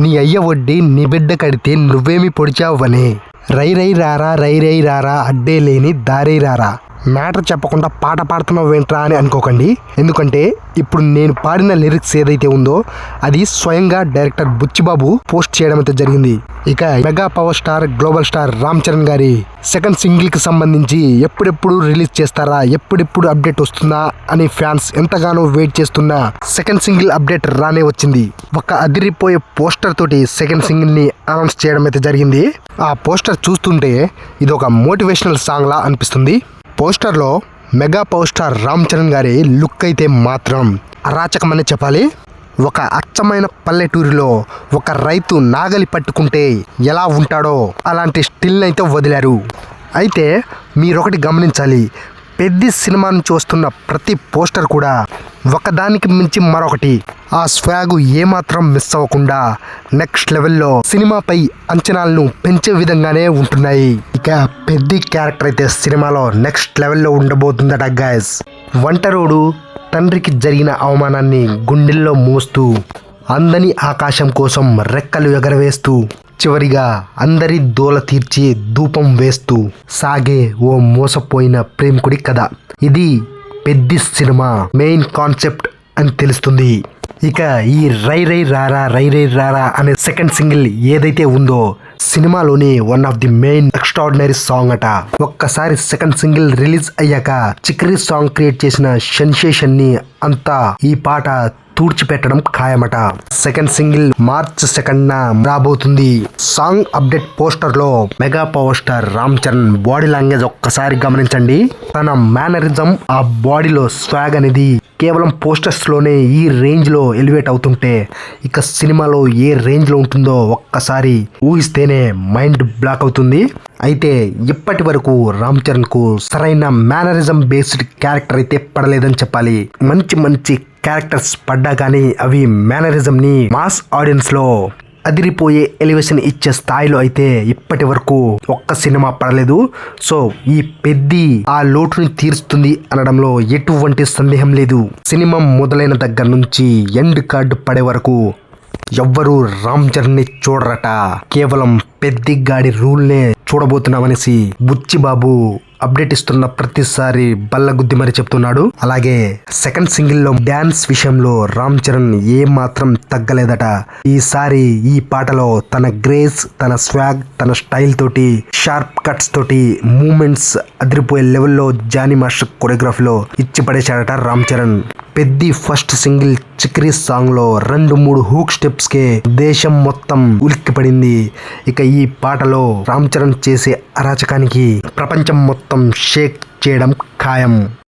నీ అయ్య వడ్డీ నీ బిడ్డ కడితే నువ్వేమి పొడిచావనే. రై రై రారా రై రై రారా అడ్డే లేని దారే రారా. మ్యాటర్ చెప్పకుండా పాట పాడుతున్నావు ఏంట్రా అని అనుకోకండి. ఎందుకంటే ఇప్పుడు నేను పాడిన లిరిక్స్ ఏదైతే ఉందో అది స్వయంగా డైరెక్టర్ బుచ్చిబాబు పోస్ట్ చేయడం అయితే జరిగింది. ఇక mega power star global star Ram Charan గారి సెకండ్ సింగిల్ కి సంబంధించి ఎప్పుడెప్పుడు రిలీజ్ చేస్తారా, ఎప్పుడెప్పుడు అప్డేట్ వస్తుందా అని ఫ్యాన్స్ ఎంతగానో వెయిట్ చేస్తున్నా సెకండ్ సింగిల్ అప్డేట్ రానే వచ్చింది. ఒక అదిరిపోయే పోస్టర్ తోటి సెకండ్ సింగిల్ ని అనౌన్స్ చేయడం అయితే జరిగింది. ఆ పోస్టర్ చూస్తుంటే ఇది ఒక మోటివేషనల్ సాంగ్ లా అనిపిస్తుంది. పోస్టర్లో mega power star Ram Charan గారి లుక్ అయితే మాత్రం అరాచకమని చెప్పాలి. ఒక అచ్చమైన పల్లెటూరిలో ఒక రైతు నాగలి పట్టుకుంటే ఎలా ఉంటాడో అలాంటి స్టిల్ అయితే వదిలారు. అయితే మీరొకటి గమనించాలి, పెద్ద సినిమా నుంచి వస్తున్న ప్రతి పోస్టర్ కూడా ఒకదానికి మించి మరొకటి ఆ స్వాగ్ ఏమాత్రం మిస్ అవ్వకుండా నెక్స్ట్ లెవెల్లో సినిమాపై అంచనాలను పెంచే విధంగానే ఉంటున్నాయి. ఇక పెద్ద క్యారెక్టర్ అయితే సినిమాలో నెక్స్ట్ లెవెల్లో ఉండబోతుందట గైస్. వంటరోడు తండ్రికి జరిగిన అవమానాన్ని గుండెల్లో మోస్తూ అందని ఆకాశం కోసం రెక్కలు ఎగరవేస్తూ చివరిగా అందరి దోల తీర్చి ధూపం వేస్తూ సాగే ఓ మోసపోయిన ప్రేమికుడి కథ. ఇది పెద్ద సినిమా మెయిన్ కాన్సెప్ట్ అని తెలుస్తుంది. ఇక ఈ రై రై రారా రై రై రారా అనే సెకండ్ సింగిల్ ఏదైతే ఉందో సినిమాలోని one of the main extraordinary song అట. ఒక్కసారి సెకండ్ సింగిల్ రిలీజ్ అయ్యాక చిక్రీ సాంగ్ క్రియేట్ చేసిన సెన్సేషన్ ని అంతా ఈ పాట తూడ్చిపెట్టడం ఖాయమట. సెకండ్ సింగిల్ మార్చ్ 2న రాబోతుంది. సాంగ్ అప్డేట్ పోస్టర్ లో mega power star Ram Charan body language ఒక్కసారి గమనించండి. తన మేనరిజం, ఆ బాడీలో స్వాగ్ అనేది కేవలం పోస్టర్స్ లోనే ఈ రేంజ్ లో ఎలివేట్ అవుతుంటే ఇక సినిమాలో ఏ రేంజ్ లో ఉంటుందో ఒక్కసారి ఊహిస్తేనే మైండ్ బ్లాక్ అవుతుంది. అయితే ఇప్పటి వరకు రామ్ చరణ్ కు సరైన మేనరిజం బేస్డ్ క్యారెక్టర్ అయితే పడలేదని చెప్పాలి. మంచి మంచి క్యారెక్టర్స్ పడ్డా కానీ అవి మేనరిజం ని మాస్ ఆడియన్స్ లో అదిరిపోయే ఎలివేషన్ ఇచ్చే స్థాయిలో అయితే ఇప్పటి వరకు ఒక్క సినిమా పడలేదు. సో ఈ పెద్ద ఆ లోటుని తీరుస్తుంది అనడంలో ఎటువంటి సందేహం లేదు. సినిమా మొదలైన దగ్గర నుంచి ఎండ్ కార్డు పడే వరకు ఎవ్వరూ రామ్ చరణ్ ని చూడరట. కేవలం పెద్ద గాడి రూల్నే చూడబోతున్నామనేసి బుచ్చిబాబు అప్డేట్ ఇస్తున్న ప్రతిసారి బల్లగుద్ది మరి చెప్తున్నాడు. అలాగే సెకండ్ సింగిల్ లో డాన్స్ విషయంలో రామ్ చరణ్ ఏ మాత్రం తగ్గలేదట. ఈసారి ఈ పాటలో తన గ్రేస్, తన స్వాగ్, తన స్టైల్ తోటి షార్ప్ కట్స్ తోటి మూమెంట్స్ అదిరిపోయే లెవెల్లో జానీ మాస్టర్ కొరియోగ్రఫీలో ఇచ్చి పడేశాడట రామ్ చరణ్. పెద్ద ఫస్ట్ సింగిల్ చిక్రీ సాంగ్ లో 2-3 హూక్ స్టెప్స్ కే దేశం మొత్తం ఉలిక్కిపడింది. ఇక ఈ పాటలో రామ్ చరణ్ చేసే అరాచకానికి ప్రపంచం మొత్తం షేక్ చేయడం ఖాయం.